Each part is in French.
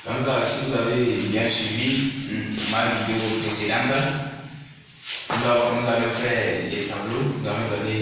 Donc, si vous avez bien suivi ma vidéo précédente, nous avons fait les tableaux, nous avons donné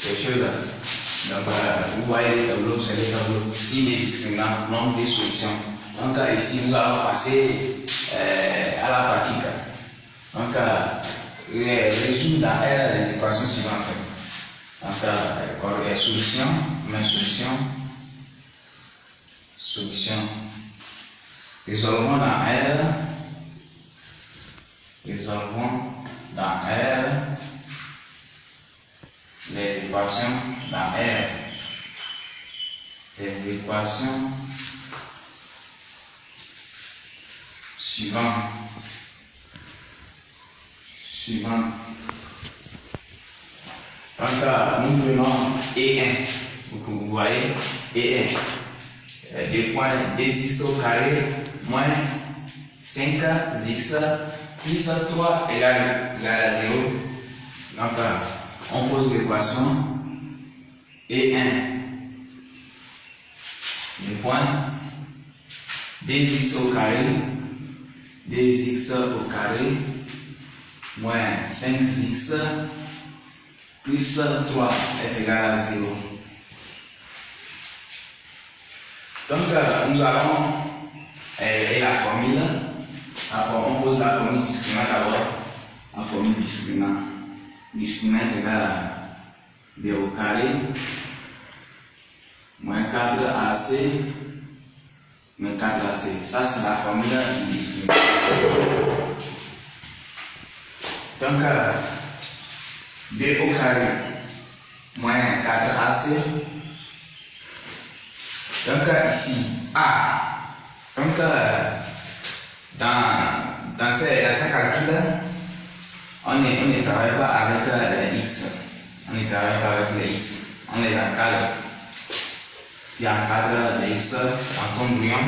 les choses. Donc, vous voyez les tableaux, c'est les tableaux signes et discriminants, nombre des solutions. Donc, ici, nous allons passer à la pratique. Donc, résoudre dans R les équations suivantes. Donc, solution, solution. Résolvons dans R. Les équations dans R. Les équations suivantes. Donc, nous prenons E1. Vous voyez, E1. 2.d6 au carré moins 5x plus 3 égale à 0. Donc, on pose l'équation E1. Le point d6 au carré moins 5x plus 3 est égal à 0. Donc, nous allons la formule. On pose la formule discriminante d'abord. La formule discriminante. Discriminant est égal à b au carré moins 4ac moins 4ac. Ça, c'est la formule du discriminant. Donc, b au carré moins 4ac. Donc, ici, A. Donc, dans ce calcul, on ne travaille pas avec les X. On ne travaille pas avec les X. On les encadre. Il y a un cadre de X en congruent.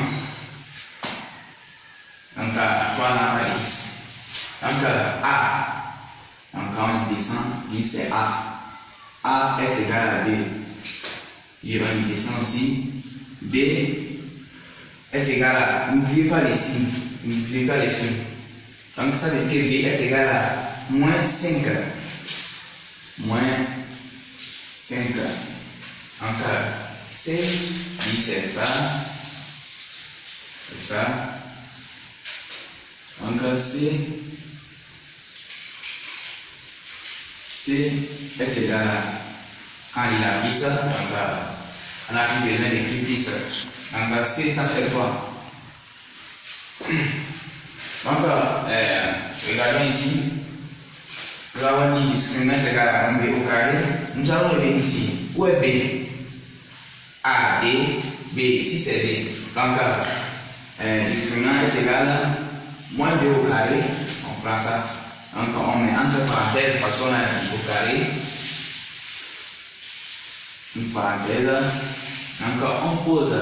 Donc, 3 n'a pas X. Donc, A. Donc, quand on descend, ici c'est A. A est égal à B. Et on y descend aussi. B est égal à, n'oubliez pas les signes, Donc ça veut dire que B est égal à moins 5. Donc C, c'est ça. Donc C est égal à, quand il a mis ça, donc on a plus besoin d'écrire plus. Donc, C, ça fait quoi? Donc, regardons ici. Nous avons dit discriminant égal à B au carré. Nous allons revenir ici. Où est B? A, D, B. Ici, c'est B. Donc, discriminant est égal à moins B au carré. On prend ça. Donc, on met entre parenthèses parce qu'on a B au carré. Une parenthèse. Donc, on pose,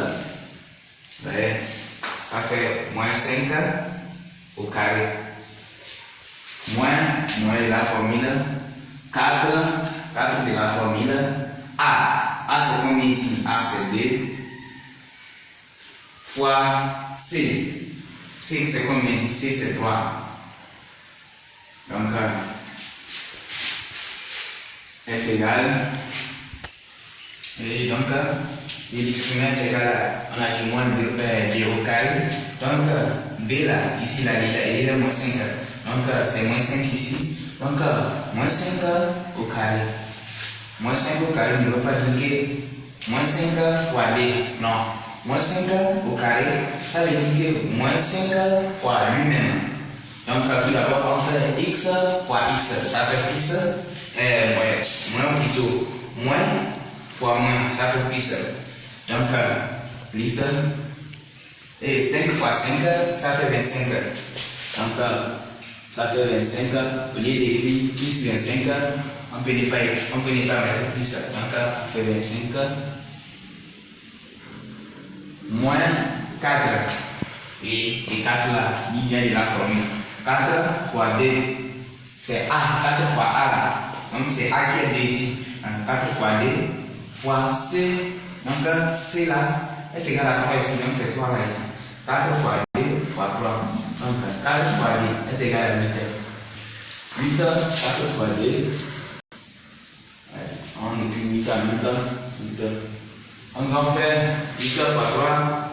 ça fait moins 5 au carré. Moins de la formule, 4 de la formule, A c'est combien ici? A c'est 2, fois C. C c'est combien ici? C c'est 3. Donc, F égale. Et donc, les discriminants c'est égal à, on a dit moins B au carré. Donc, B là, ici, là, il est moins 5. Donc, c'est moins 5 ici. Donc, moins 5 au carré. Moins 5 au carré ne veut pas dire que moins 5 fois D. Non. Moins 5 au carré, ça veut dire que moins 5 fois lui-même. Donc, tout d'abord, on fait X fois X. Ça fait plus. Moins plutôt. Moins fois moins, ça fait plus. Donc, plus. Et 5 fois 5, ça fait 25. Donc, ça fait 25. Au lieu d'écrire plus 25, on peut ne pas mettre plus. Donc, ça fait 25. Moins 4. Et 4 là, il vient de la formule. 4 fois 2, c'est A. 4 fois A là. Donc, c'est A qui est D ici. Donc, 4 fois 2 fois C. Donc, C là est égal à 3 ici. Donc, c'est 3 là ici. 4 fois 2 fois 3. Donc 4 fois 2 est égal à 8. 8, 4 fois 2. On écrit 8 en même temps. 8. On va faire 8 fois 3.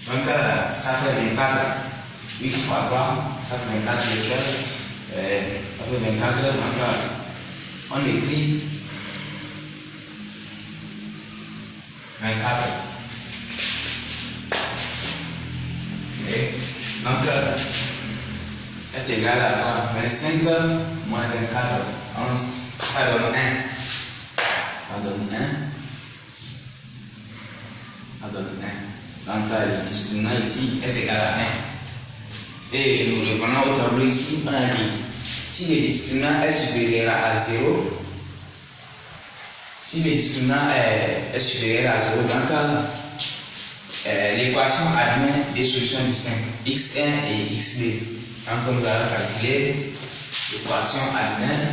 Donc ça fait 24. 8 fois 3, ça fait 24 bien sûr. Ça fait 24. Donc on écrit 24. Et donc est égal à quoi? 25 moins 24. Ça donne 1. Ça donne 1. Ça donne 1. Donc le discriminant ici est égal à 1. Et nous revenons au tableau ici. On a dit si le discriminant est supérieur à 0, si le discriminant est supérieur à 0, donc l'équation admet des solutions distinctes, x1 et x2. Donc nous allons calculer l'équation admet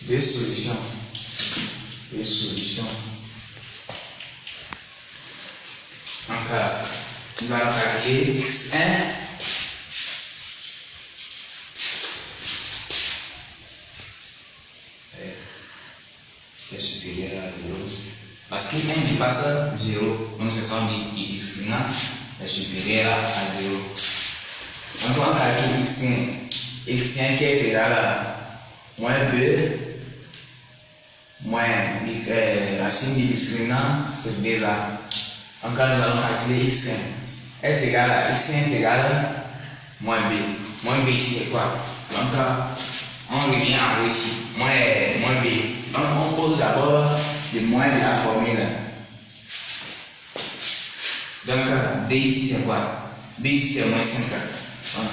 des solutions. Donc nous allons calculer x1 est supérieur à 0. Parce que 1 dépasse 0, donc ce sont les discriminants est supérieur à 0. Donc on calcule x1 qui est égal à moins b moins racine du discriminant, c'est 2a. Donc nous allons calculer x1 est égal à x1 est égal à moins b. Moins b ici c'est quoi? Donc on revient en haut ici, moins b. Donc on pose d'abord le moins de la formule. Donc b ici c'est quoi? B ici c'est moins 5. Donc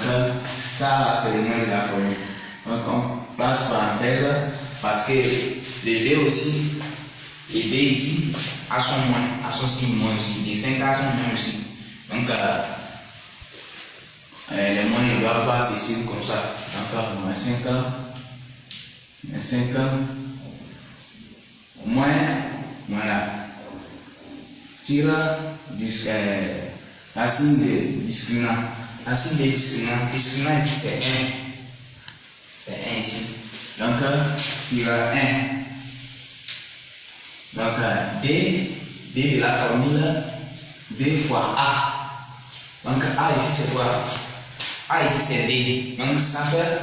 ça c'est le moins de la formule. Donc on passe parenthèse parce que le b aussi et b ici a son moins, a son signe moins aussi. Les 5 a son moins aussi. Donc les moins ne doivent pas se suivre comme ça. Donc moins 5 moins là. Sur racine de discriminant. Racine de discriminant ici c'est 1. C'est 1 ici. Donc sur 1. Donc d de la formule 2 fois a. Donc a ici c'est quoi? A ici c'est d. Donc ça fait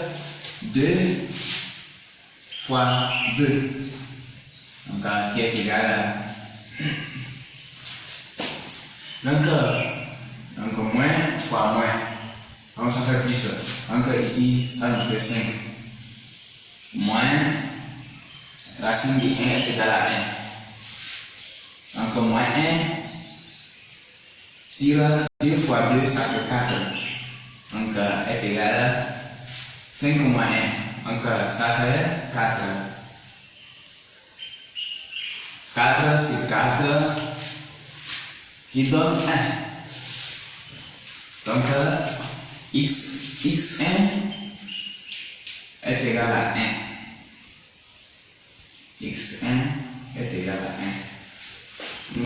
2 fois 2. Donc qui est égal à donc moins fois moins. Donc ça fait plus. Donc ici ça nous fait 5. Moins racine de 1 est égal à 1. Donc moins 1 sur 2 fois 2 ça fait 4. Donc est égal à 5 moins 1. Donc ça fait 4. 4 c'est 4 qui donne 1. Donc x1 est égal à 1. x1 est égal à 1.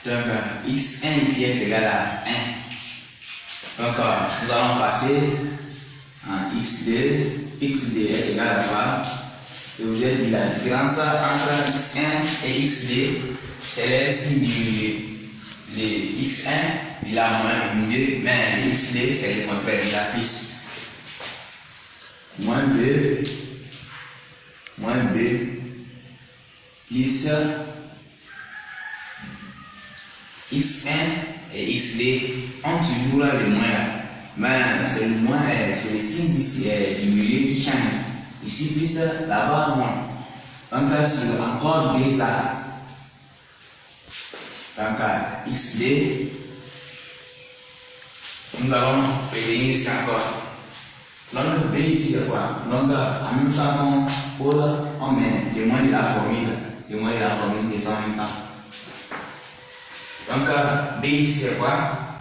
Donc x1 ici est égal à 1. Donc nous allons passer en x2. x2 est égal à quoi? Je vous ai dit la différence entre x1 et x2, c'est les signes du milieu. Le x1 il a moins au milieu, mais le x2 c'est le contraire, il a plus. Moins b plus x1 et x2 ont toujours le moins là. Mais c'est le moins, c'est le signe du milieu qui change. Ici plus, là-bas moins. Donc c'est encore 2a. Donc xd, nous allons revenir ici encore. Donc b ici c'est quoi? Donc en même temps on met le moins de la formule. Le moins de la formule descend en même temps. Donc b ici c'est quoi?